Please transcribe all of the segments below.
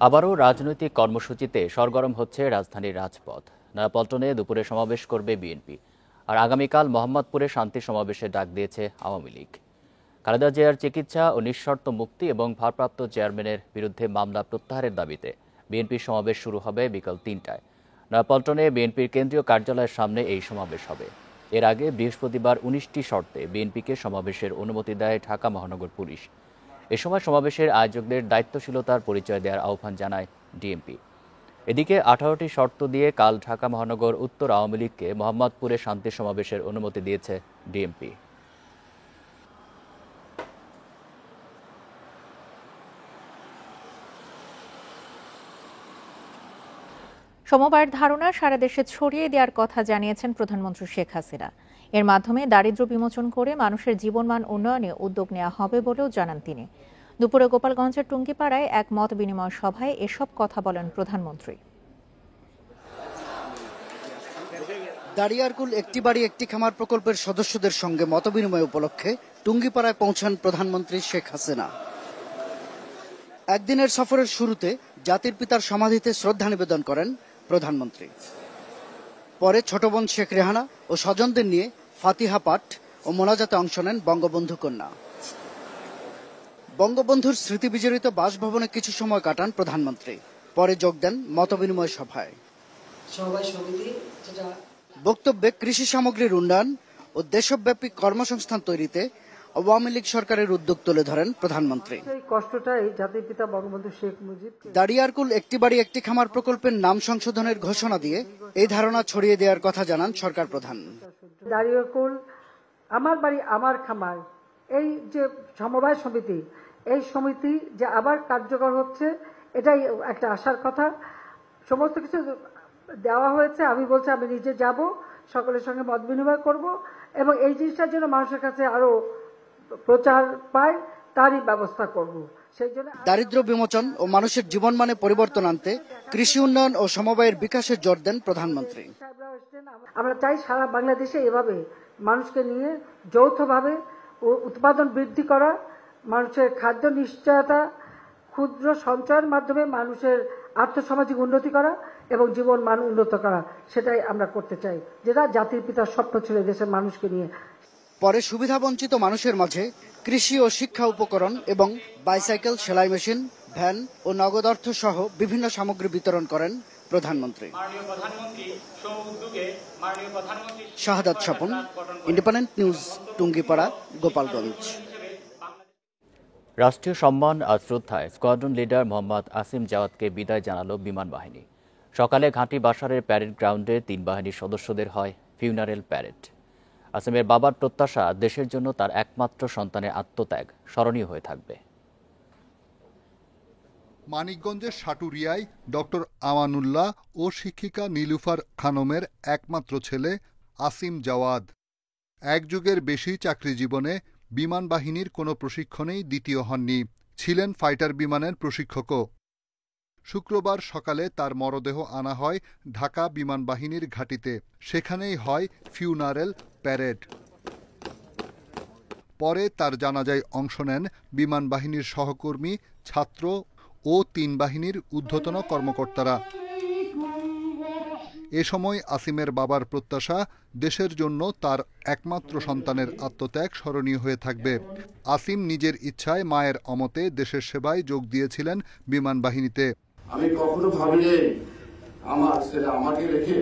আবারও রাজনৈতিক কর্মসূচিতে সরগরম হচ্ছে রাজধানীর রাজপথ। নয়াপল্টনে দুপুরে সমাবেশ করবে বিএনপি, আর আগামীকাল মোহাম্মদপুরে শান্তি সমাবেশের ডাক দিয়েছে আওয়ামী লীগ। খালেদা জিয়ার চিকিৎসা ও নিঃশর্ত মুক্তি এবং ভারপ্রাপ্ত চেয়ারম্যানের বিরুদ্ধে মামলা প্রত্যাহারের দাবিতে বিএনপির সমাবেশ শুরু হবে বিকাল ৩টায়। নয়াপল্টনে বিএনপির কেন্দ্রীয় কার্যালয়ের সামনে এই সমাবেশ হবে। এর আগে বৃহস্পতিবার ১৯টি শর্তে বিএনপিকে সমাবেশের অনুমতি দেয় ঢাকা মহানগর পুলিশ। এ সময় সমাবেশের আয়োজকদের দায়িত্বশীলতার পরিচয় দেওয়ার আহ্বান জানায় ডিএমপি। এদিকে ১৮টি শর্ত দিয়ে কাল ঢাকা মহানগর উত্তর আওয়ামী লীগকে মোহাম্মদপুরে শান্তি সমাবেশের অনুমতি দিয়েছে ডিএমপি। সমবায়ের ধারণা সারা দেশে ছড়িয়ে দেওয়ার কথা জানিয়েছেন প্রধানমন্ত্রী শেখ হাসিনা। এর মাধ্যমে দারিদ্র্য বিমোচন করে মানুষের জীবনমান উন্নয়নে উদ্যোগ নেওয়া হবে বলেও জানান তিনি। দুপুরে গোপালগঞ্জের টুঙ্গিপাড়ায় এক মত বিনিময় সভায় এসব কথা বলেন প্রধানমন্ত্রী। দাড়িয়ারকুল একটি বাড়ি একটি খামার প্রকল্পের সদস্যদের সঙ্গে মতবিনিময় উপলক্ষে টুঙ্গিপাড়ায় পৌঁছান প্রধানমন্ত্রী শেখ হাসিনা। একদিনের সফরের শুরুতে জাতির পিতার সমাধিতে শ্রদ্ধা নিবেদন করেন প্রধানমন্ত্রী। পরে ছোট বোন শেখ রেহানা ও স্বজনদের নিয়ে ফাতিহা পাঠ ও মোনাজাতে অংশ নেন বঙ্গবন্ধু কন্যা। বঙ্গবন্ধুর স্মৃতি বিজড়িত বাসভবনে কিছু সময় কাটান প্রধানমন্ত্রী। পরে যোগ দেন মতবিনিময় সভায়। বক্তব্যে কৃষি সামগ্রীর উন্নয়ন ও দেশব্যাপী কর্মসংস্থান তৈরিতে আওয়ামী লীগ সরকারের উদ্যোগ তুলে ধরেন প্রধানমন্ত্রী। কষ্টটাই জাতির পিতা বঙ্গবন্ধু শেখ মুজিব দাড়িয়ারকুল একটি বাড়ি একটি খামার প্রকল্পের নাম সংশোধনের ঘোষণা দিয়ে এই ধারণা ছড়িয়ে দেওয়ার কথা জানান সরকার প্রধান। দাড়িয়ারকুল আমার বাড়ি আমার খামার, এই যে সমবায় সমিতি, এই সমিতি যে আবার কার্যকর হচ্ছে, এটাই একটা আশার কথা। সমস্ত কিছু দেওয়া হয়েছে। আমি বলছি আমি নিজে যাব, সকলের সঙ্গে মত বিনিময় করব এবং এই জিনিসটার জন্য মানুষের কাছে আরো প্রচার পায়, তারই ব্যবস্থা করব। সেই জন্য দারিদ্র্য বিমোচন ও মানুষের জীবনমানে পরিবর্তন আনতে কৃষি উন্নয়ন ও সমবায়ের বিকাশে জোর দেন প্রধানমন্ত্রী। আমরা চাই সারা বাংলাদেশে এভাবে মানুষকে নিয়ে যৌথভাবে উৎপাদন বৃদ্ধি করা, মানুষের খাদ্য নিশ্চয়তা, ক্ষুদ্র সঞ্চয়ের মাধ্যমে মানুষের আর্থসামাজিক উন্নতি করা এবং জীবন মান উন্নত করা, সেটাই আমরা করতে চাই, যেটা জাতির পিতার স্বপ্ন ছিল দেশের মানুষকে নিয়ে। পরে সুবিধাবঞ্চিত মানুষের মাঝে কৃষি ও শিক্ষা উপকরণ এবং বাইসাইকেল, সেলাই মেশিন, ভ্যান ও নগদ অর্থ সহ বিভিন্ন সামগ্রী বিতরণ করেন প্রধানমন্ত্রী। শাহাদাত স্বপন, ইন্ডিপেন্ডেন্ট নিউজ, টুঙ্গিপাড়া, গোপালগঞ্জ। রাষ্ট্রীয় সম্মান আর শ্রদ্ধায় স্কোয়াড্রন লিডার মোহাম্মদ আসিম জাওয়াদকে বিদায় জানালো বিমান বাহিনী। সকালে ঘাঁটি বাসারের প্যারেড গ্রাউন্ডে ৩ বাহিনীর সদস্যদের হয় ফিউনারেল প্যারেড। আসিমের বাবার প্রত্যাশা, দেশের জন্য তার একমাত্র সন্তানের আত্মত্যাগ স্মরণীয় হয়ে থাকবে। মানিকগঞ্জের সাটুরিয়ায় ডক্টর আমানুল্লাহ ও শিক্ষিকা নীলুফার খানমের একমাত্র ছেলে আসিম জাওয়াদ। এক যুগের বেশি চাকরি জীবনে বিমান বাহিনীর কোনো প্রশিক্ষণেই দ্বিতীয় হননি, ছিলেন ফাইটার বিমানের প্রশিক্ষকও। শুক্রবার সকালে তার মরদেহ আনা হয় ঢাকা বিমান বাহিনীর ঘাঁটিতে। সেখানেই হয় ফিউনারেল প্যারেড। পরে তার জানাজায় অংশ নেন বিমান বাহিনীর সহকর্মী, ছাত্র ও ৩ বাহিনীর ঊর্ধ্বতন কর্মকর্তারা। এ সময় আসিমের বাবার প্রত্যাশা, দেশের জন্য তার একমাত্র সন্তানের আত্মত্যাগ স্মরণীয় হয়ে থাকবে। আসিম নিজের ইচ্ছায় মায়ের অমতে দেশের সেবায় যোগ দিয়েছিলেন বিমান বাহিনীতে। আমি কখনো ভাবিনি আমার ছেলে আমাকে রেখে,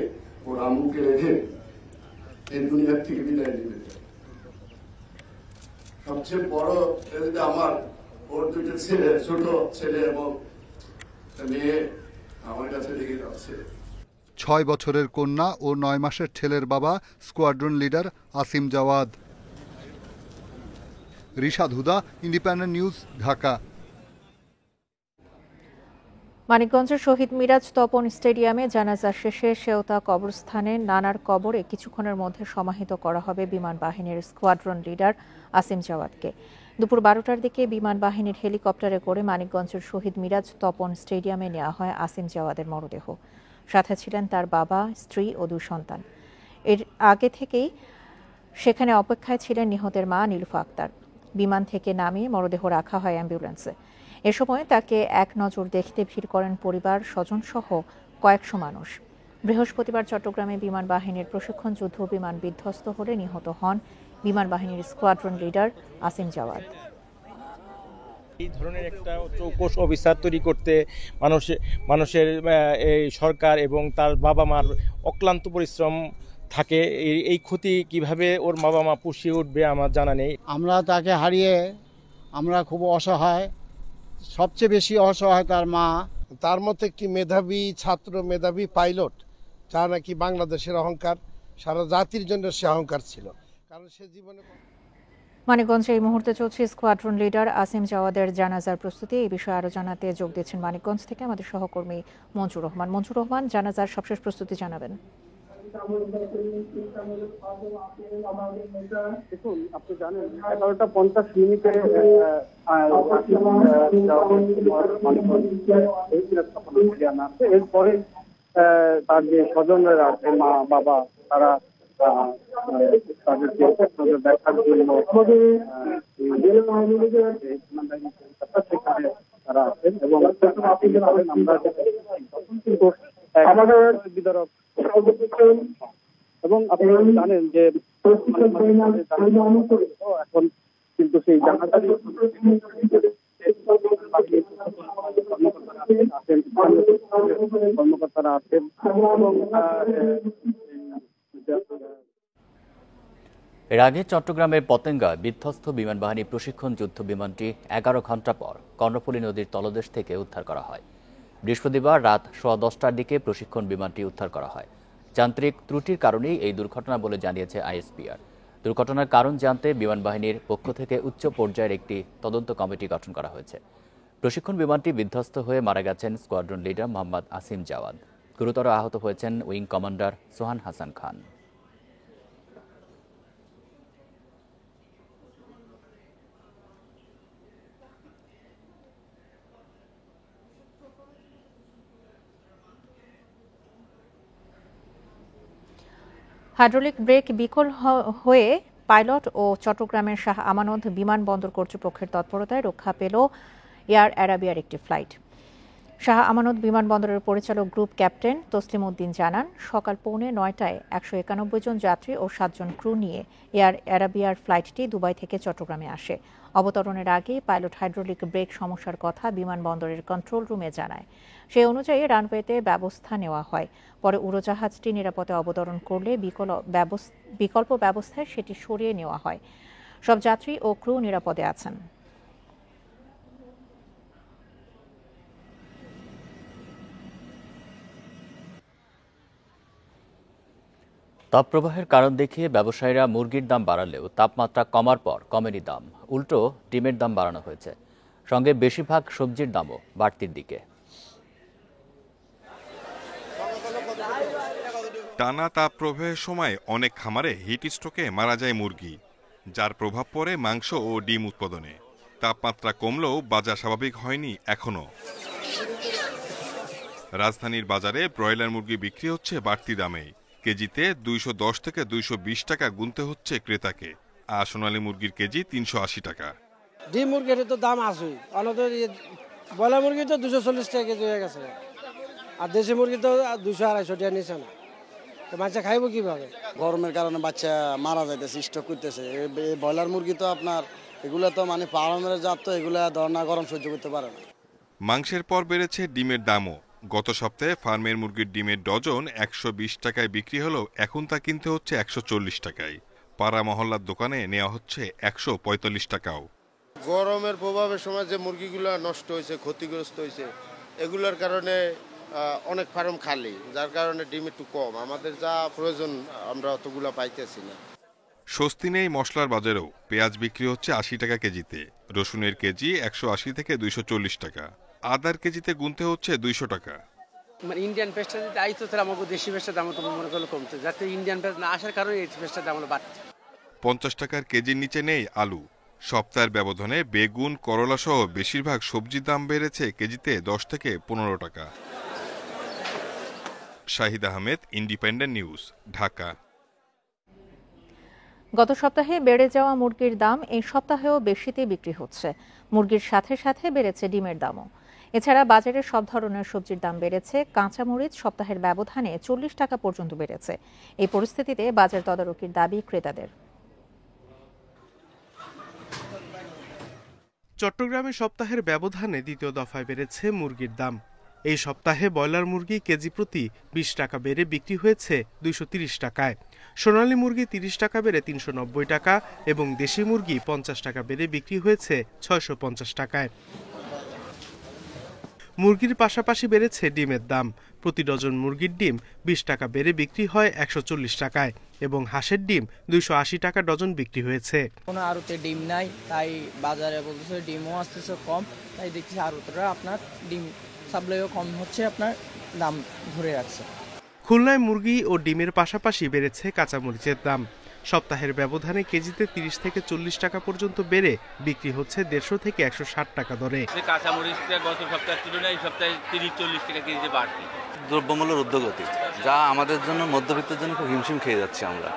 ওর আম্মুকে রেখে এই দুনিয়ার থেকে বিদায় নেবে। সবচেয়ে বড় আমার, ওর 2টা ছেলে, ছোট ছেলে এবং মেয়ে আমার কাছে রেখে যাচ্ছে। 6 বছরের কন্যা ও 9 মাসের ছেলের বাবা squadron leader Asim Jawad. Rishad Huda, Independent News, Dhaka. মানিকগঞ্জের শহীদ মিরাজ তপন স্টেডিয়ামে জানাজা শেষে সেওতা কবরস্থানে নানার কবরে কিছুক্ষণের মধ্যে সমাহিত করা হবে বিমান বাহিনীর স্কোয়াড্রন লিডার আসিম জাওয়াদকে। দুপুর 12টার দিকে বিমান বাহিনীর হেলিকপ্টারে করে মানিকগঞ্জের শহীদ মিরাজ তপন স্টেডিয়ামে নেওয়া হয় আসিম জাওয়াদের মরদেহ। সাথে ছিলেন তার বাবা, স্ত্রী ও 2 সন্তান। এর আগে থেকেই সেখানে অপেক্ষায় ছিলেন নিহতের মা নীলুফা আক্তার। বিমান থেকে নামিয়ে মরদেহ রাখা হয় অ্যাম্বুলেন্সে। এ সময় তাকে এক নজর দেখতে ভিড় করেন পরিবার, স্বজনসহ কয়েকশো মানুষ। বৃহস্পতিবার চট্টগ্রামে বিমান বাহিনীর প্রশিক্ষণ যুদ্ধ বিমান বিধ্বস্ত হলে নিহত হন বিমান বাহিনীর স্কোয়াড্রন লিডার আসিম জাওয়াদ। এই ধরনের একটা চৌকস অফিসার তৈরি করতে মানুষের এই সরকার এবং তার বাবা মার অক্লান্ত পরিশ্রম থাকে। এই ক্ষতি কিভাবে ওর বাবা মা পুষিয়ে উঠবে আমার জানা নেই। আমরা তাকে হারিয়ে আমরা খুব অসহায়, সবচেয়ে বেশি অসহায় তার মা। তার মতো একটি মেধাবী ছাত্র, মেধাবী পাইলট, যা নাকি বাংলাদেশের অহংকার, সারা জাতির জন্য সে অহংকার ছিল। কারণ সে জীবনে মানিকগঞ্জে এই মুহূর্তে চলছে স্কোয়াড্রন লিডার আসিম জাওয়াদের জানাজার প্রস্তুতি। এই বিষয়ে আরো জানাতে যোগ দিচ্ছেন মানিকগঞ্জ থেকে আমাদের সহকর্মী মঞ্জুর রহমান। মঞ্জুর রহমান, জানাজার সবশেষ প্রস্তুতি জানাবেন। দেখুন, আপনি জানেন 11:50 এরপরে তার যে স্বজনরা আছে, মা বাবা, তারা তাদেরকে দেখার জন্য সেখানে তারা আছেন এবং আমরা কিন্তু আমাদের বিতরক এবং আপনারা জানেন যে এখন কিন্তু সেই জানাজারি কর্মকর্তারা আছেন এবং এর আগে চট্টগ্রামের পতেঙ্গা বিধ্বস্ত বিমান বাহিনী প্রশিক্ষণ যুদ্ধ বিমানটি 11 ঘণ্টা পর কর্ণফুলী নদীর তলদেশ থেকে উদ্ধার করা হয়। বৃহস্পতিবার রাত 10:15টার দিকে প্রশিক্ষণ বিমানটি উদ্ধার করা হয়। যান্ত্রিক ত্রুটির কারণেই এই দুর্ঘটনা বলে জানিয়েছে আইএসপিআর। দুর্ঘটনার কারণ জানতে বিমান বাহিনীর পক্ষ থেকে উচ্চ পর্যায়ের একটি তদন্ত কমিটি গঠন করা হয়েছে। প্রশিক্ষণ বিমানটি বিধ্বস্ত হয়ে মারা গেছেন স্কোয়াড্রন লিডার মোহাম্মদ আসিম জাওয়াদ। গুরুতর আহত হয়েছেন wing commander Sohan Hasan Khan. Hydraulic brake বিকল হয়ে পাইলট ও চট্টগ্রামের শাহ আমানত বিমানবন্দর কর্তৃপক্ষের তৎপরতায় রক্ষা পেল এয়ার অ্যারাবিয়ার একটি ফ্লাইট। শাহ আমানত বিমানবন্দরের পরিচালক গ্রুপ ক্যাপ্টেন তসলিম উদ্দিন জানান, সকাল 9:45টায় 191 জন যাত্রী ও 7 জন ক্রু নিয়ে এয়ার অ্যারাবিয়ার ফ্লাইটটি দুবাই থেকে চট্টগ্রামে আসে। অবতরণের আগে পাইলট হাইড্রোলিক ব্রেক সমস্যার কথা বিমানবন্দরের কন্ট্রোল রুমে জানায়। সেই অনুযায়ী রানওয়েতে ব্যবস্থা নেওয়া হয়। পরে উড়োজাহাজটি নিরাপদে অবতরণ করলে বিকল্প ব্যবস্থায় সেটি সরিয়ে নেওয়া হয়। সব যাত্রী ও ক্রু নিরাপদে আছেন। তাপপ্রবাহের কারণ দেখিয়ে ব্যবসায়ীরা মুরগির দাম বাড়ালেও তাপমাত্রা কমার পর কমেনি দাম। উল্টো ডিমের দাম বাড়ানো হয়েছে। সঙ্গে বেশিরভাগ সবজির দামও বাড়তির দিকে। টানা তাপপ্রবাহের সময় অনেক খামারে হিট স্ট্রোকে মারা যায় মুরগি, যার প্রভাব পড়ে মাংস ও ডিম উৎপাদনে। তাপমাত্রা কমলেও বাজার স্বাভাবিক হয়নি এখনো। রাজধানীর বাজারে ব্রয়লার মুরগি বিক্রি হচ্ছে বাড়তি দামে। কেজিতে 210 থেকে 220 টাকা গুনতে হচ্ছে ক্রেতাকে। আর সোনালী মুরগির কেজি 380 টাকা। ডিম মুরগির তো দাম আসুই, অনদের ব্রয়লার মুরগি তো 240 টাকা কেজি হয়ে গেছে, আর দেশি মুরগি তো 200-250 টাকা নিচে না। তো বাচ্চা খাইব কিভাবে? গরমের কারণে বাচ্চা মারা যাইতেছে, স্টক করতেছে। এই ব্রয়লার মুরগি তো আপনার এগুলো তো মানে ফার্মের জাত, তো এগুলো ধরনা গরম সহ্য করতে পারে না। মাংসের পর বেড়েছে ডিমের দামও। গত সপ্তাহে ফার্মের মুরগির ডিমের ডজন 120 টাকায় বিক্রি হলেও এখন তা কিনতে হচ্ছে 140 টাকায়। পাড়া মহল্লার দোকানে নেওয়া হচ্ছে 145 টাকাও। গরমের প্রভাবের সময় যে মুরগিগুলো নষ্ট হয়েছে, ক্ষতিগ্রস্ত হয়েছে, এগুলোর কারণে অনেক ফার্ম খালি, যার কারণে ডিম একটু কম। আমাদের যা প্রয়োজন আমরা অতগুলো পাইতেছি না। স্বস্তি নেই মশলার বাজারেও। পেঁয়াজ বিক্রি হচ্ছে 80 টাকা কেজিতে, রসুনের কেজি 180 থেকে 240 টাকা, আদার কেজিতে গুনতে হচ্ছে 200 টাকা। মানে ইন্ডিয়ান পেস্টটা যদি আইতো তাহলে আমাকে দেশি পেস্টের দাম তো মনে করলে কমতো, যাতে ইন্ডিয়ান পেস্ট না আসার কারণে এই পেস্টের দাম বাড়ছে। 50 টাকার কেজির নিচে নেই আলু। সপ্তাহের ব্যবধানে বেগুন, করলা সহ বেশিরভাগ সবজির দাম বেড়েছে কেজিতে 10 থেকে 15 টাকা। Shahid Ahmed, independent News, Dhaka. গত সপ্তাহে বেড়ে যাওয়া মুরগির দাম এই সপ্তাহেও বেশিতেই বিক্রি হচ্ছে। মুরগির সাথে সাথে বেড়েছে ডিমের দামও। এছাড়া বাজারে সব ধরনের সবজির দাম বেড়েছে। কাঁচামরিচ সপ্তাহের ব্যবধানে 40 টাকা পর্যন্ত বেড়েছে। এই পরিস্থিতিতে বাজার তদারকির দাবি ক্রেতাদের। চট্টগ্রামে সপ্তাহের ব্যবধানে দ্বিতীয় দফায় বেড়েছে মুরগির দাম। এই সপ্তাহে ব্রয়লার মুরগি কেজি প্রতি 20 টাকা বেড়ে বিক্রি হয়েছে 230 টাকায়। সোনালী মুরগি 30 টাকা বেড়ে 390 টাকা এবং দেশি মুরগি 50 টাকা বেড়ে বিক্রি হয়েছে 650 টাকায়। মুরগির পাশাপাশি বেড়েছে ডিমের দাম। প্রতি ডজন মুরগির ডিম 20 টাকা বেড়ে বিক্রি হয় 140 টাকায় এবং হাঁসের ডিম 280 টাকা ডজন বিক্রি হয়েছে। কোনো আড়তে ডিম নাই, তাই বাজারে বলতেছে ডিমও আসতেছে কম, তাই দেখছি আড়তরা আপনার ডিম সাপ্লাইও কম হচ্ছে, আপনার দাম ধরে রাখছে। খুলনায় মুরগি ও ডিমের পাশাপাশি বেড়েছে কাঁচামরিচের দাম। সপ্তাহের ব্যবধানে কেজিতে 30 থেকে 40 টাকা পর্যন্ত বেড়ে বিক্রি হচ্ছে 150 থেকে 160 টাকা দরে। কাঁচামরিচটা গত সপ্তাহের তুলনায় এই সপ্তাহে 30-40 টাকা কেজিতে বাড়তি। দ্রব্যমূল্যের ঊর্ধ্বগতি, যা আমাদের জন্য মধ্যবিত্তের জন্য খুব হিমশিম খেয়ে যাচ্ছে আমরা।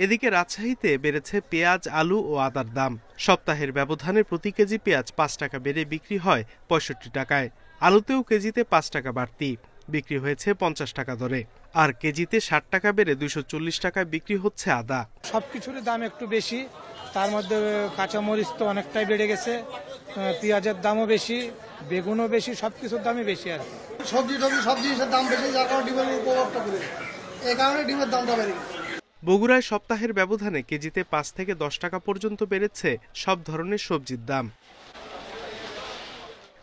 এদিকে রাজশাহীতে বেড়েছে পেঁয়াজ, আলু ও আদার দাম। সপ্তাহের ব্যবধানে প্রতি কেজি পেঁয়াজ 5 টাকা বেড়ে বিক্রি হয় 65 টাকায়। আলুতেও কেজিতে 5 টাকা বাড়তি, বিক্রি হয়েছে 50 টাকা দরে। আর কেজিতে 60 টাকা বেড়ে 240 টাকায় বিক্রি হচ্ছে আদা। সবকিছুর দাম একটু বেশি, তার মধ্যে কাঁচামরিচ তো অনেকটাই বেড়ে গেছে, পেঁয়াজের দামও বেশি, বেগুনও বেশি, সবকিছুর দামই বেশি। আর সব জিনিসের দাম বেশি, যার কারণে ডিমের প্রভাবটা পড়ে, এই কারণে ডিমের দামটা বেড়ে গেছে। বগুড়ায় সপ্তাহের ব্যবধানে কেজিতে 5 থেকে 10 টাকা পর্যন্ত বেড়েছে সব ধরনের সবজির দাম।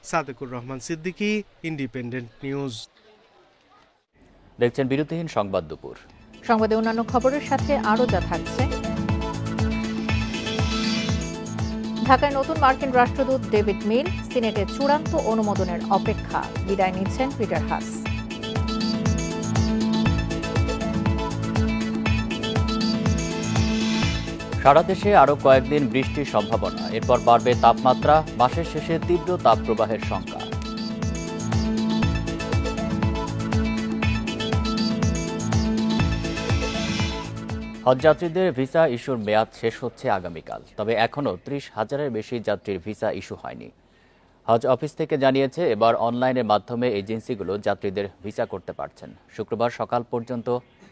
Sadequr Rahman Siddiqui, independent news. দেখছেন বিরতিহীন সংবাদ দুপুর। সংবাদে অন্যান্য খবরের সাথে আরও যা থাকছে। ঢাকায় নতুন মার্কিন রাষ্ট্রদূত ডেভিড মিল, সিনেটে চূড়ান্ত অনুমোদনের অপেক্ষা। বিদায় নিচ্ছেন পিটার হাস। সারা দেশে আরও কয়েকদিন বৃষ্টির সম্ভাবনা। এরপর বাড়বে তাপমাত্রা। মাসের শেষে তীব্র তাপপ্রবাহের শঙ্কা। হজযাত্রীদের ভিসা ইস্যুর মেয়াদ শেষ হচ্ছে আগামীকাল। তবে এখনও 30,000-এর বেশি যাত্রীর ভিসা ইস্যু হয়নি। হজ অফিস থেকে জানিয়েছে, এবার অনলাইনের মাধ্যমে এজেন্সিগুলো যাত্রীদের ভিসা করতে পারছেন। শুক্রবার সকাল পর্যন্ত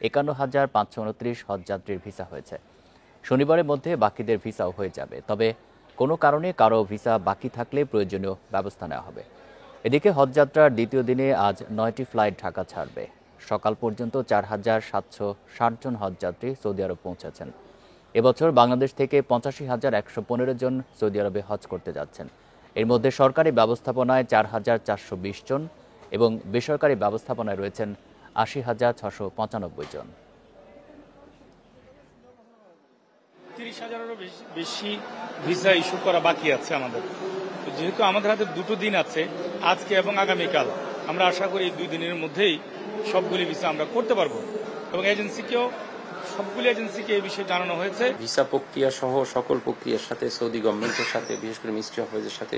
51,529 হজযাত্রীর ভিসা হয়েছে। শনিবারের মধ্যে বাকিদের ভিসাও হয়ে যাবে। তবে কোনো কারণে কারো ভিসা বাকি থাকলে প্রয়োজনীয় ব্যবস্থা নেওয়া হবে। এদিকে হজযাত্রার দ্বিতীয় দিনে আজ 9টি ফ্লাইট ঢাকা ছাড়বে। সকাল পর্যন্ত 4,760 জন হজযাত্রী সৌদি আরব পৌঁছেছেন। এবছর বাংলাদেশ থেকে 85,115 জন সৌদি আরবে হজ করতে যাচ্ছেন। এর মধ্যে সরকারি ব্যবস্থাপনায় 4,420 জন এবং বেসরকারি ব্যবস্থাপনায় রয়েছেন 80,695 জন। 30,000-এরও বেশি ভিসা ইস্যু করা বাকি আছে আমাদের। যেহেতু আমাদের হাতে 2 দিন আছে, আজকে এবং আগামীকাল, আমরা আশা করি এই 2 দিনের মধ্যেই সবগুলি ভিসা আমরা করতে পারবো এবং সবগুলি এজেন্সিকে এই বিষয়ে জানানো হয়েছে। ভিসা প্রক্রিয়া সহ সকল প্রক্রিয়ার সাথে সৌদি গভর্নমেন্টের সাথে, বিশেষ করে মিনিস্ট্রি অফ হজের সাথে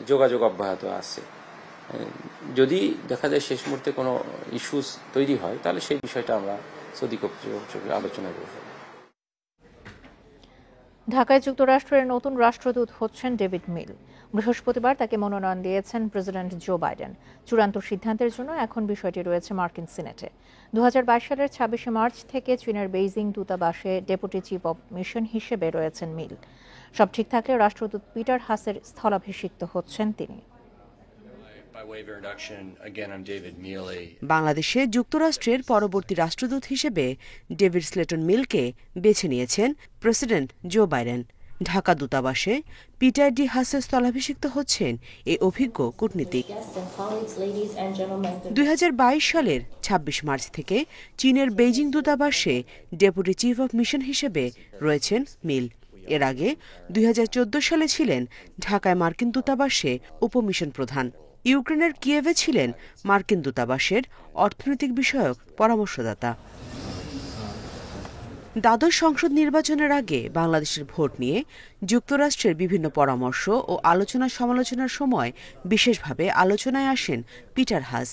যোগাযোগ অব্যাহত আছে। যদি দেখা যায় শেষ মুহূর্তে কোনো ইস্যুস তৈরি হয়, তাহলে সেই বিষয়টা আমরা সৌদি কর্তৃপক্ষের আলোচনায় বসবো। ঢাকায় যুক্তরাষ্ট্রের নতুন রাষ্ট্রদূত হচ্ছেন ডেভিড মিল। বৃহস্পতিবার তাকে মনোনয়ন দিয়েছেন প্রেসিডেন্ট জো বাইডেন। চূড়ান্ত সিদ্ধান্তের জন্য এখন বিষয়টি রয়েছে মার্কিন সিনেটে। 2022 সালের 26 মার্চ থেকে চীনের বেইজিং দূতাবাসে ডেপুটি চিফ অব মিশন হিসেবে রয়েছেন মিল। সব ঠিক থাকলে রাষ্ট্রদূত পিটার হাসের স্থলাভিষিক্ত হচ্ছেন তিনি। বাংলাদেশে যুক্তরাষ্ট্রের পরবর্তী রাষ্ট্রদূত হিসেবে ডেভিড স্লেটন মিলকে বেছে নিয়েছেন প্রেসিডেন্ট জো বাইডেন। ঢাকা দূতাবাসে পিটার ডি হাসের স্থলাভিষিক্ত হচ্ছেন এই অভিজ্ঞ কূটনীতিক। 2022 সালের 26 মার্চ থেকে চীনের বেইজিং দূতাবাসে ডেপুটি চিফ অব মিশন হিসেবে রয়েছেন মিল। এর আগে 2014 সালে ছিলেন ঢাকায় মার্কিন দূতাবাসে উপমিশন প্রধান। ইউক্রেনের কিয়েভে ছিলেন মার্কিন দূতাবাসের অর্থনৈতিক বিষয়ক পরামর্শদাতা। দ্বাদশ সংসদ নির্বাচনের আগে বাংলাদেশের ভোট নিয়ে যুক্তরাষ্ট্রের বিভিন্ন পরামর্শ ও আলোচনা সমালোচনার সময় বিশেষভাবে আলোচনায় আসেন পিটার হাস।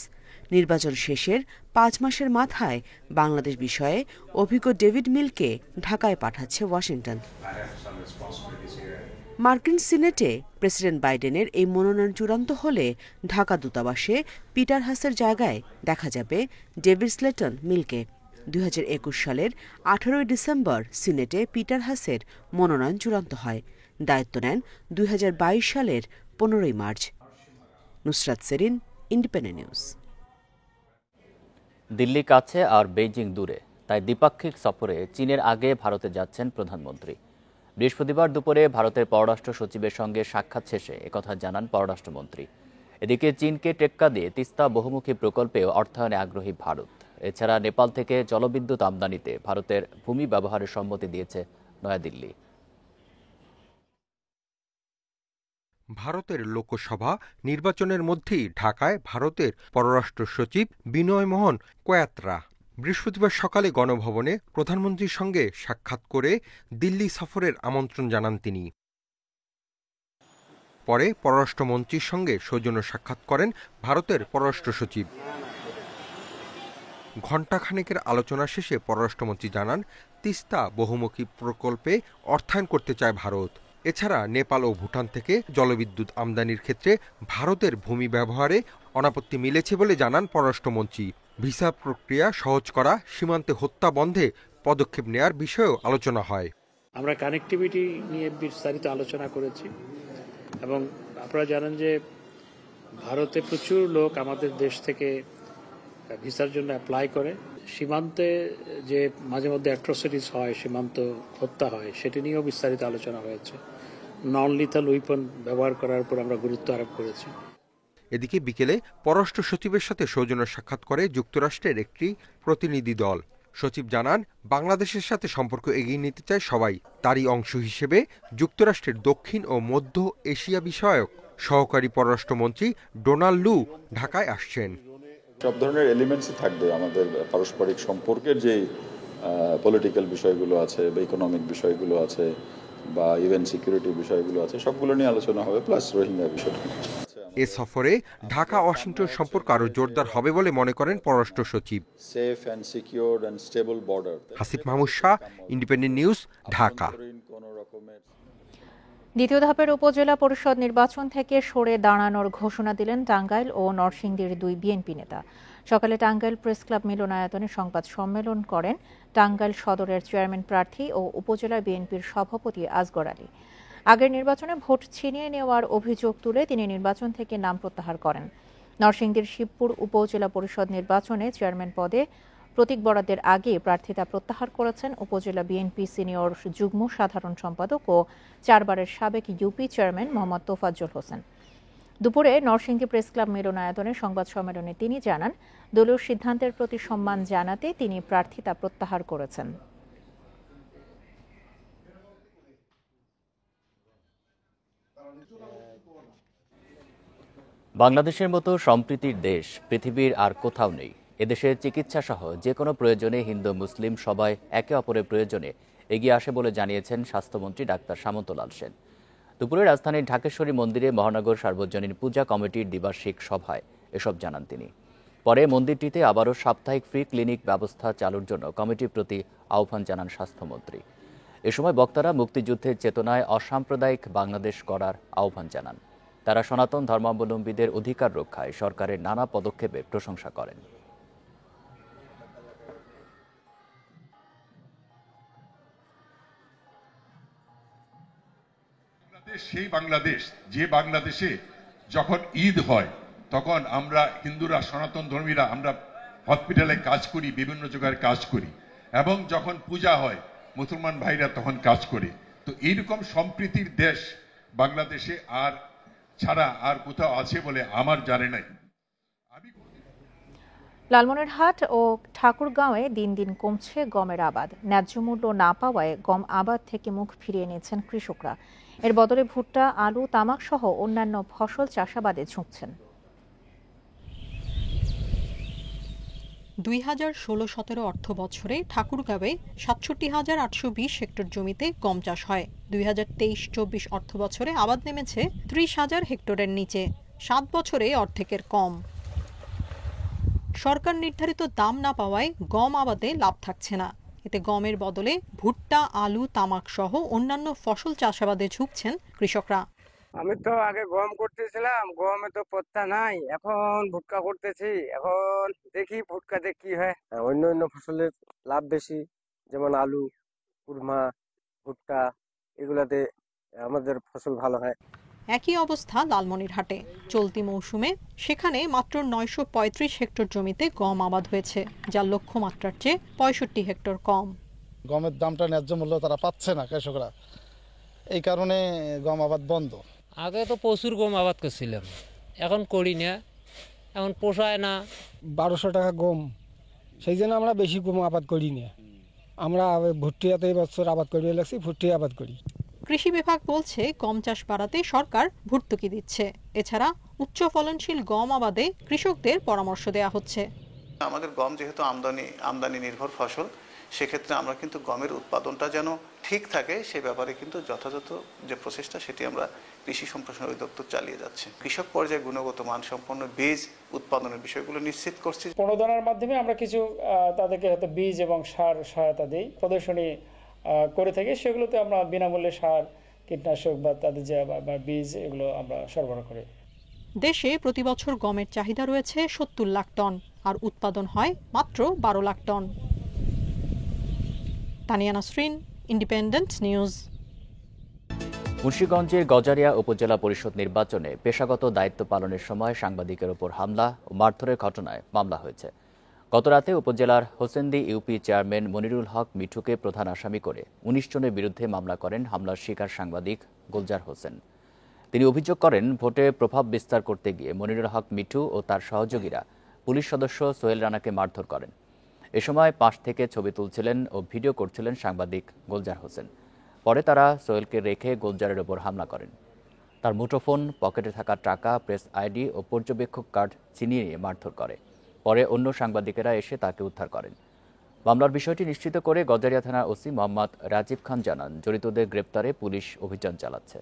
নির্বাচন শেষের 5 মাসের মাথায় বাংলাদেশ বিষয়ে অভিজ্ঞ ডেভিড মিলকে ঢাকায় পাঠাচ্ছে ওয়াশিংটন। মার্কিন সিনেটে প্রেসিডেন্ট বাইডেনের এই মনোনয়ন চূড়ান্ত হলে ঢাকা দূতাবাসে পিটার হাসের জায়গায় দেখা যাবে ডেভিড স্লেটন মিলকে। 2021 সালের 18 ডিসেম্বর সিনেটে পিটার হাসের মনোনয়ন চূড়ান্ত হয়। দায়িত্ব নেন 2022 সালের 15 March. Nusrat Serin, independent news. Delhi কাছে আর বেইজিং দূরে, তাই দ্বিপাক্ষিক সফরে চীনের আগে ভারতে যাচ্ছেন প্রধানমন্ত্রী। বৃহস্পতিবার দুপুরে ভারতের পররাষ্ট্র সচিবের সঙ্গে সাক্ষাৎ শেষে একথা জানান পররাষ্ট্রমন্ত্রী। এদিকে চীনকে টেক্কা দিয়ে তিস্তা বহুমুখী প্রকল্পে অর্থায়নে আগ্রহী ভারত। এছাড়া নেপাল থেকে জলবিদ্যুৎ আমদানিতে ভারতের ভূমি ব্যবহারের সম্মতি দিয়েছে নয়াদিল্লি। ভারতের লোকসভা নির্বাচনের মধ্যেই ঢাকায় ভারতের পররাষ্ট্র সচিব বিনয় মোহন কোয়াত্রা বৃহস্পতিবার সকালে গণভবনে প্রধানমন্ত্রীর সঙ্গে সাক্ষাৎ করে দিল্লি সফরের আমন্ত্রণ জানান তিনি। পরে পররাষ্ট্রমন্ত্রীর সঙ্গে সৌজন্য সাক্ষাৎ করেন ভারতের পররাষ্ট্র সচিব। ঘণ্টাখানেকের আলোচনা শেষে পররাষ্ট্রমন্ত্রী জানান, তিস্তা বহুমুখী প্রকল্পে অর্থায়ন করতে চায় ভারত। এছাড়া নেপাল ও ভুটান থেকে জলবিদ্যুৎ আমদানির ক্ষেত্রে ভারতের ভূমি ব্যবহারে অনাপত্তি মিলেছে বলে জানান পররাষ্ট্রমন্ত্রী। ভিসা প্রক্রিয়া সহজ করা, সীমান্তে হত্যা বন্ধে পদক্ষেপ নেয়ার বিষয়েও আলোচনা হয়। আমরা কানেক্টিভিটি নিয়ে বিস্তারিত আলোচনা করেছি এবং আপনারা জানেন যে ভারতে প্রচুর লোক আমাদের দেশ থেকে ভিসার জন্য অ্যাপ্লাই করে। সীমান্তে যে মাঝে মধ্যে অ্যাট্রোসিটিস হয়, সীমান্ত হত্যা হয়, সেটি নিয়েও বিস্তারিত আলোচনা হয়েছে। নন লিথাল উইপন ব্যবহার করার উপর আমরা গুরুত্ব আরোপ করেছি। এদিকে বিকেলে পররাষ্ট্র সচিবের সাথে সৌজন্য সাক্ষাৎ করে যুক্তরাষ্ট্রের একটি প্রতিনিধি দল। সচিব জানান, বাংলাদেশের সাথে সম্পর্ক এগিয়ে নিতে চায় সবাই। তারই অংশ হিসেবে যুক্তরাষ্ট্রের দক্ষিণ ও মধ্য এশিয়া বিষয়ক সহকারী পররাষ্ট্রমন্ত্রী ডোনাল্ড লু ঢাকায় আসছেন। সব ধরনের এলিমেন্টসই থাকবে আমাদের পারস্পরিক সম্পর্কের যে পলিটিক্যাল বিষয়গুলো আছে বা ইকোনমিক বিষয়গুলো আছে বা ইভেন সিকিউরিটি বিষয়গুলো আছে, সবগুলো নিয়ে আলোচনা হবে, প্লাস রোহিঙ্গা বিষয়টা। এ সফরে ঢাকা ওয়াশিংটন সম্পর্ক আরও জোরদার হবে বলে মনে করেন পররাষ্ট্র সচিব। Safe and secure and stable border. Hasif Mahmud Shah, independent News, Dhaka. দ্বিতীয় ধাপের উপজেলা পরিষদ নির্বাচন থেকে সরে দাঁড়ানোর ঘোষণা দিলেন টাঙ্গাইল ও নরসিংদীর 2 বিএনপি নেতা। সকালে টাঙ্গাইল প্রেস ক্লাব মিলনায়তনে সংবাদ সম্মেলন করেন টাঙ্গাইল সদরের চেয়ারম্যান প্রার্থী ও উপজেলা বিএনপির সভাপতি আসগর আলী। আগের নির্বাচনে ভোট ছিনিয়ে নেওয়ার অভিযোগ তুলে তিনি নির্বাচন থেকে নাম প্রত্যাহার করেন। নরসিংদীর শিবপুর উপজেলা পরিষদ নির্বাচনে চেয়ারম্যান পদে প্রতীক বরাদ্দের আগে প্রার্থিতা প্রত্যাহার করেছেন উপজেলা বিএনপি সিনিয়র যুগ্ম সাধারণ সম্পাদক ও 4 বারের সাবেক ইউপি চেয়ারম্যান মোহাম্মদ তোফাজ্জল হোসেন। দুপুরে নরসিংদী প্রেস ক্লাব মিলনায়তনে সংবাদ সম্মেলনে তিনি জানান, দলীয় সিদ্ধান্তের প্রতি সম্মান জানাতে তিনি প্রার্থিতা প্রত্যাহার করেছেন। বাংলাদেশের মতো সম্প্রীতির দেশ পৃথিবীর আর কোথাও নেই। এদেশে চিকিৎসা সহ যে কোনো প্রয়োজনে হিন্দু মুসলিম সবাই একে অপরের প্রয়োজনে এগিয়ে আসে বলে জানিয়েছেন স্বাস্থ্যমন্ত্রী ডাক্তার সামন্তলাল সেন। দুপুরে রাজধানীর ঢাকেশ্বরী মন্দিরে মহানগর সার্বজনীন পূজা কমিটির দ্বিবার্ষিক সভায় এসব জানান তিনি। পরে মন্দিরটিতে আবারও সাপ্তাহিক ফ্রি ক্লিনিক ব্যবস্থা চালুর জন্য কমিটির প্রতি আহ্বান জানান স্বাস্থ্যমন্ত্রী। এ সময় বক্তারা মুক্তিযুদ্ধের চেতনায় অসাম্প্রদায়িক বাংলাদেশ গড়ার আহ্বান জানান। তারা সনাতন ধর্মাবলম্বীদের অধিকার রক্ষায় সরকারের নানা পদক্ষেপের প্রশংসা করেন। সেই বাংলাদেশ, যে বাংলাদেশে যখন ঈদ হয় তখন আমরা হিন্দুরা, সনাতন ধর্মীরা আমরা হসপিটালে কাজ করি, বিভিন্ন জায়গায় কাজ করি, এবং যখন পূজা হয় মুসলমান ভাইরা তখন কাজ করে। তো এইরকম সম্প্রীতির দেশ বাংলাদেশে আর ছাড়া আর কোথাও আছে বলে আমার জানা নাই। লালমনিরহাট ও ঠাকুরগাঁওয়ে দিন দিন কমছে গমের আবাদ। ন্যায্য মূল্য না পাওয়ায় গম আবাদ থেকে মুখ ফিরিয়ে নিয়েছেন কৃষকরা। এর বদলে ভুট্টা, আলু, তামাক সহ অন্যান্য ফসল চাষাবাদে ঝুঁকছেন। 2016-17 অর্থ বছরে ঠাকুরগাঁওয়ে 67,820 হেক্টর জমিতে গম চাষ হয়। 2023-24 অর্থ বছরে আবাদ নেমেছে 30,000 হেক্টরের নিচে, 7 বছরে অর্ধেকের কম। সরকার নির্ধারিত দাম না পাওয়ায় গম আবাদে লাভ থাকছে না। এতে গমের বদলে ভুট্টা, আলু, তামাক সহ অন্যান্য ফসল চাষাবাদে ঝুঁকছেন কৃষকরা। আমি তো আগে গম করতেছিলাম, গমে তো পত্তা নাই, এখন ভুট্টা করতেছি। এখন দেখি ভুট্টাতে কি হয়। অন্য অন্য ফসলের লাভ বেশি, যেমন আলু, কুরমা, ভুট্টা, এগুলাতে আমাদের ফসল ভালো হয়। একই অবস্থা লালমনিরহাটে। চলতি মৌসুমে সেখানে মাত্র 935 হেক্টর জমিতে গম আবাদ হয়েছে, যা লক্ষ্যমাত্রার চেয়ে 65 হেক্টর কম। গমের দামটা ন্যায্য মূল্য তারা পাচ্ছে না কৃষকরা, এই কারণে গম আবাদ বন্ধ। আগে তো প্রচুর গম আবাদ করছিলাম, এখন করি না, এখন পোষায় না। 1200 টাকা গম, সেই জন্য আমরা বেশি গম আবাদ করি না। আমরা ভুট্টিয়াতে বছর আবাদ করি লাগছি, ভুট্টি আবাদ করি। কৃষি বিভাগ বলছে গম চাষ বাড়াতে সরকার ভর্তুকি দিচ্ছে। এছাড়া উচ্চ ফলনশীল গম আবাদে কৃষকদের পরামর্শ দেওয়া হচ্ছে। আমাদের গম যেহেতু আমদানি নির্ভর ফসল, সেক্ষেত্রে আমরা কিন্তু গমের উৎপাদনটা যেন ঠিক থাকে সে ব্যাপারে কিন্তু যথাযথ যে প্রচেষ্টা সেটি আমরা কৃষি সম্প্রসারণ অধিদপ্তর চালিয়ে যাচ্ছে। কৃষক পর্যায়ে গুণগত মানসম্পন্ন বীজ উৎপাদনের বিষয়গুলো নিশ্চিত করছি। প্রণোদনার মাধ্যমে আমরা কিছু তাদেরকে হয়তো বীজ এবং সার সহায়তা দিই, প্রদর্শনী করে থাকি। সেগুলোতে আমরা বিনামূল্যে সার, কীটনাশক বা তাদের যে বীজ এগুলো আমরা সরবরাহ করি। দেশে প্রতি বছর গমের চাহিদা রয়েছে 70 লাখ টন, আর উৎপাদন হয় মাত্র 12 lakh ton. Tania Nasrin, Independent News. মুন্সিগঞ্জের গজারিয়া উপজেলা পরিষদ নির্বাচনে পেশাগত দায়িত্ব পালনের সময় সাংবাদিকের ওপর হামলা ও মারধরের ঘটনায় মামলা হয়েছে। গতরাতে উপজেলার হোসেন্দি ইউপি চেয়ারম্যান মনিরুল হক মিঠুকে প্রধান আসামি করে 19 জনের বিরুদ্ধে মামলা করেন হামলার শিকার সাংবাদিক গুলজার হোসেন। তিনি অভিযোগ করেন, ভোটে প্রভাব বিস্তার করতে গিয়ে মনিরুল হক মিঠু ও তার সহযোগীরা পুলিশ সদস্য সোহেল রানাকে মারধর করেন। এ সময় পাশ থেকে ছবি তুলছিলেন ও ভিডিও করছিলেন সাংবাদিক গুলজার হোসেন। পরে তারা সোহেলকে রেখে গুলজারের ওপর হামলা করেন। তার মুঠোফোন, পকেটে থাকা টাকা, প্রেস আইডি ও পর্যবেক্ষক কার্ড ছিনিয়ে নিয়ে মারধর করে। পরে অন্য সাংবাদিকেরা এসে তাকে উদ্ধার করেন। মামলার বিষয়টি নিশ্চিত করে গজারিয়া থানার ওসি মোহাম্মদ রাজীব খান জানান, জড়িতদের গ্রেপ্তারে পুলিশ অভিযান চালাচ্ছে।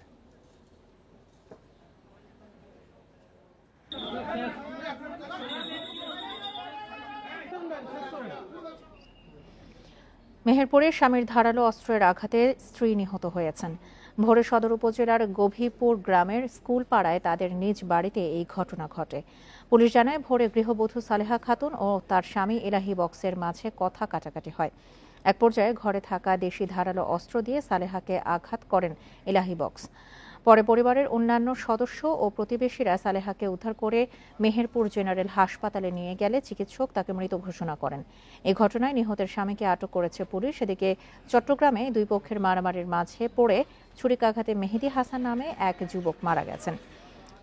মেহেরপুরে স্বামীর ধারালো অস্ত্রের আঘাতে স্ত্রী নিহত হয়েছেন। ভোরে সদর উপজেলার গভীপুর গ্রামের স্কুল পাড়ায় তাদের নিজ বাড়িতে এই ঘটনা ঘটে। পুলিশ জানায়, ভোরে গৃহবধূ সালেহা খাতুন ও তার স্বামী এলাহি বক্সের মাঝে কথা কাটাকাটি হয়। এক পর্যায়ে ঘরে থাকা দেশি ধারালো অস্ত্র দিয়ে সালেহাকে আঘাত করেন এলাহি বক্স। পরে পরিবারের অন্যান্য সদস্য ও প্রতিবেশীরা সালেহাকে উদ্ধার করে মেহেরপুর জেনারেল হাসপাতালে নিয়ে গেলে চিকিৎসক তাকে মৃত ঘোষণা করেন। এই ঘটনায় নিহতের স্বামীকে আটক করেছে পুলিশ। এদিকে চট্টগ্রামে দুই পক্ষের মারামারির মাঝে পড়ে ছুরিকাঘাতে মেহেদি হাসান নামে এক যুবক মারা গেছেন।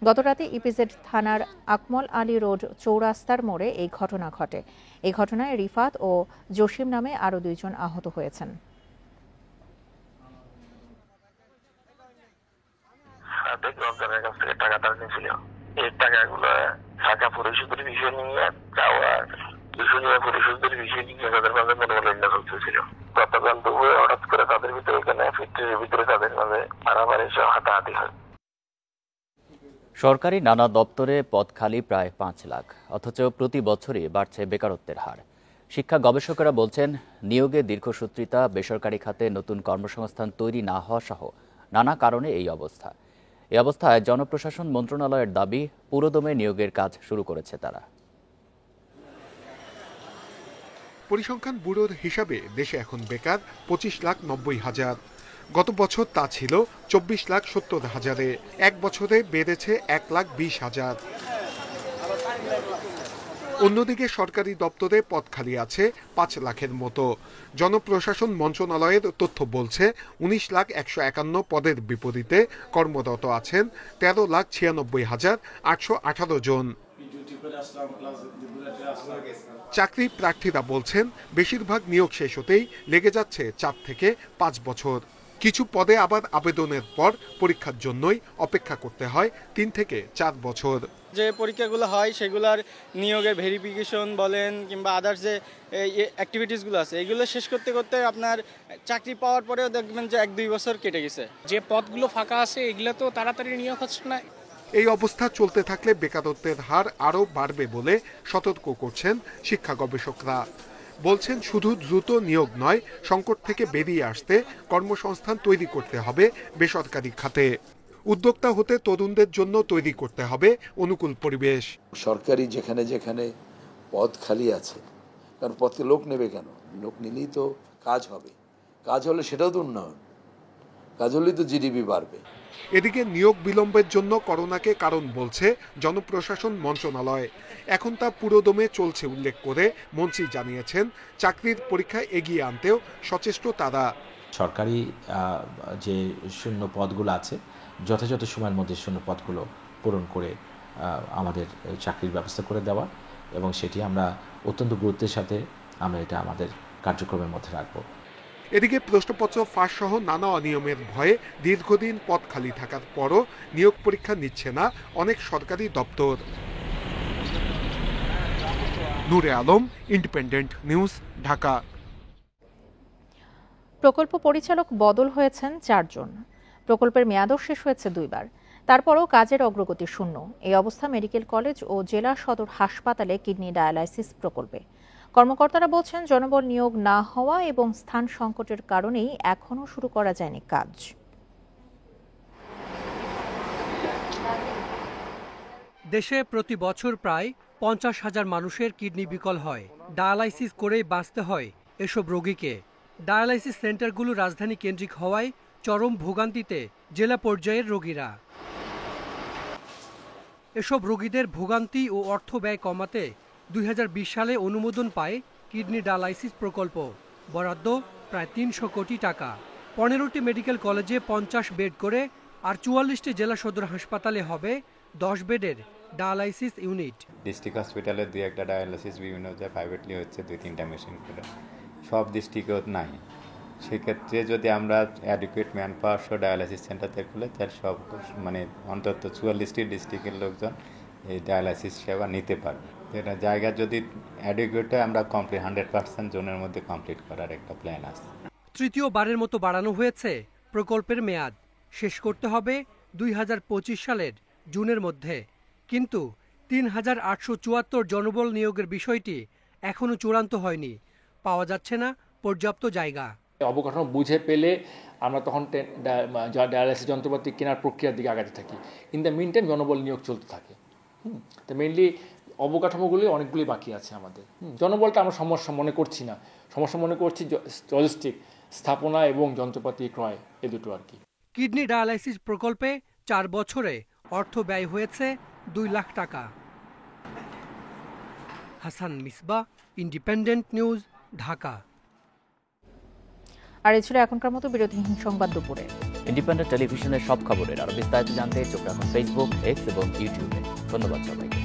গতরাতে ইপিজেড থানার আকমল আলী রোড চৌরাস্তার মোড়ে এই ঘটনা ঘটে। এই ঘটনায় রিফাত ও জসিম নামে আরও 2 জন আহত হয়েছেন। রমজানের কাছ থেকে টাকাটা নিয়েছিল, এই টাকাগুলো টাকা পরিশোধের বিষয় নিয়ে যাওয়ার বিষয় নিয়ে পরিশোধের বিষয় নিয়ে তাদের মাঝে মনোমালিন্য চলতেছিল। গতকাল দুপুরে হঠাৎ করে তাদের ভিতরে এখানে ফ্যাক্টরির ভিতরে তাদের মাঝে মারামারি সহ হাতাহাতি হয়। সরকারি নানা দপ্তরে পদ খালি প্রায় 5 লাখ, অথচ প্রতি বছরই বাড়ছে বেকারত্বের হার। শিক্ষা গবেষকেরা বলছেন, নিয়োগে দীর্ঘসূত্রিতা, বেসরকারি খাতে নতুন কর্মসংস্থান তৈরি না হওয়া সহ নানা কারণে এই অবস্থা। এই অবস্থায় জনপ্রশাসন মন্ত্রণালয়ের দাবি, পুরোদমে নিয়োগের কাজ শুরু করেছে তারা। পরিসংখ্যান ব্যুরোর হিসাবে দেশে এখন বেকার 25,90,000। গত বছর তা ছিল 24,70,000-এ। এক বছরে বেড়েছে 1,20,000। অন্যদিকে সরকারি দপ্তরে পদ খালি আছে 5 লাখের মতো। জনপ্রশাসন মন্ত্রণালয়ের তথ্য বলছে, 19,151 পদের বিপরীতে কর্মরত আছেন 13,96,818 জন। চাকরি প্রার্থীরা বলছেন, বেশিরভাগ নিয়োগ শেষ হতেই লেগে যাচ্ছে 4 থেকে 5 বছর। কিছু পদে আবার আবেদনের পর পরীক্ষার জন্যই অপেক্ষা করতে হয় 3 থেকে 4 বছর। যে পরীক্ষাগুলো হয় সেগুলোর নিয়োগের ভেরিফিকেশন বলেন কিংবা আদার্স যে অ্যাক্টিভিটিসগুলো আছে, এগুলো শেষ করতে করতে আপনার চাকরি পাওয়ার পরেও দেখবেন যে 1-2 বছর কেটে গেছে। যে পদগুলো ফাঁকা আছে এগুলো তো তাড়াতাড়ি নিয়োগ হচ্ছে না। এই অবস্থা চলতে থাকলে বেকারত্বের হার আরও বাড়বে বলে সতর্ক করছেন শিক্ষা গবেষকরা। বলছেন শুধু দ্রুত নিয়োগ নয়, সংকট থেকে বেরিয়ে আসতে কর্মসংস্থান তৈরি করতে হবে বেসরকারি খাতে। উদ্যোক্তা হতে তরুণদের জন্য তৈরি করতে হবে অনুকূল পরিবেশ। সরকারি যেখানে যেখানে পদ খালি আছে, কারণ পদকে লোক নেবে কেন? লোক নিলেই তো কাজ হবে, কাজ হলে সেটাও তো উন্নয়ন, কাজ হলেই তো জিডিপি বাড়বে। এদিকে নিয়োগ বিলম্বের জন্য করোনাকে কারণ বলছে জনপ্রশাসন মন্ত্রণালয়। এখন তা পুরোদমে চলছে উল্লেখ করে মন্ত্রী জানিয়েছেন, চাকরির পরীক্ষা এগিয়ে আনতেও সচেষ্ট তারা। সরকারি যে শূন্য পদগুলো আছে, যথাযথ সময়ের মধ্যে শূন্য পদগুলো পূরণ করে আমাদের চাকরির ব্যবস্থা করে দেওয়া, এবং সেটি আমরা অত্যন্ত গুরুত্বের সাথে আমরা এটা আমাদের কার্যক্রমের মধ্যে রাখব। এদিকে প্রশ্নপত্র ফাঁস সহ নানা অনিয়মের ভয়ে দীর্ঘদিন পদ খালি থাকার পরও নিয়োগ পরীক্ষা নিচ্ছে না অনেক সরকারি দপ্তর। নূরে আলম, ইন্ডিপেন্ডেন্ট নিউজ, ঢাকা। প্রকল্প পরিচালক বদল হয়েছেন 4 জন। প্রকল্পের মেয়াদও শেষ হয়েছে 2 বার। তারপরও কাজের অগ্রগতি শূন্য। এই অবস্থা মেডিকেল কলেজ ও জেলা সদর হাসপাতালে কিডনি ডায়ালাইসিস প্রকল্পে। কর্মকর্তারা বলছেন, জনবল নিয়োগ না হওয়া এবং স্থান সংকটের কারণেই এখনও শুরু করা যায়নি কাজ। দেশে প্রতি বছর প্রায় 50,000 মানুষের কিডনি বিকল হয়। ডায়ালাইসিস করেই বাঁচতে হয় এসব রোগীকে। ডায়ালাইসিস সেন্টারগুলো রাজধানী কেন্দ্রিক হওয়ায় চরম ভোগান্তিতে জেলা পর্যায়ের রোগীরা। এসব রোগীদের ভোগান্তি ও অর্থ ব্যয় কমাতে 2020 সালে অনুমোদন পায় কিডনি ডায়ালাইসিস প্রকল্প। বরাদ্দ প্রায় 300 কোটি টাকা। 15টি মেডিকেল কলেজে 50 বেড করে আর 44টি জেলা সদর হাসপাতালে হবে 10 বেডের ডায়ালাইসিস ইউনিট। ডিস্ট্রিক্ট হসপিটালে 2-1টা ডায়ালাইসিস বিভিন্ন জায়গায় প্রাইভেটলি হচ্ছে, 2-3টা মেশিন করে, সব ডিস্ট্রিক্টেও নাই। সেক্ষেত্রে যদি আমরা অ্যাডিকুয়েট ম্যান পাওয়ার সহ ডায়ালাইসিস সেন্টারতে খুলে, তার সব অন্তত 44টি ডিস্ট্রিক্টের লোকজন এই ডায়ালাইসিস সেবা নিতে পারবে। এটা জায়গা যদি অ্যাডিকুয়েট হয়, আমরা কমপ্লিট 100% জোনের মধ্যে কমপ্লিট করার একটা প্ল্যান আছে। তৃতীয়বারের মতো বাড়ানো হয়েছে প্রকল্পের মেয়াদ। শেষ করতে হবে 2025 সালের জুনের মধ্যে। কিন্তু 3874 জনবল নিয়োগের বিষয়টি এখনও চূড়ান্ত হয়নি। পাওয়া যাচ্ছে না পর্যাপ্ত জায়গা। অবকাঠামো বুঝে পেলে আমরা তখন ডায়ালাইসিস যন্ত্রপাতি কেনার প্রক্রিয়ার দিকে আগাতে থাকি। ইন দ্য মিন টাইম জনবল নিয়োগ চলতে থাকে। তো মেইনলি অবকাঠামোগুলি অনেকগুলি বাকি আছে আমাদের। জনবলটা আমরা সমস্যা মনে করছি না, সমস্যা মনে করছি লজিস্টিক, স্থাপনা এবং যন্ত্রপাতি ক্রয়, এ দুটো আর কি। কিডনি ডায়ালাইসিস প্রকল্পে 4 বছরে অর্থ ব্যয় হয়েছে 2 লাখ টাকা। Hasan Misba, Independent News, Dhaka. আর এই ছিল এখনকার মতো বিরতিহীন সংবাদ দুপুরে। ইন্ডিপেন্ডেন্ট টেলিভিশনের সব খবরের আরো বিস্তারিত জানতে চোখ রাখুন ফেসবুক, এক্স এবং ইউটিউবে। ধন্যবাদ সবাইকে।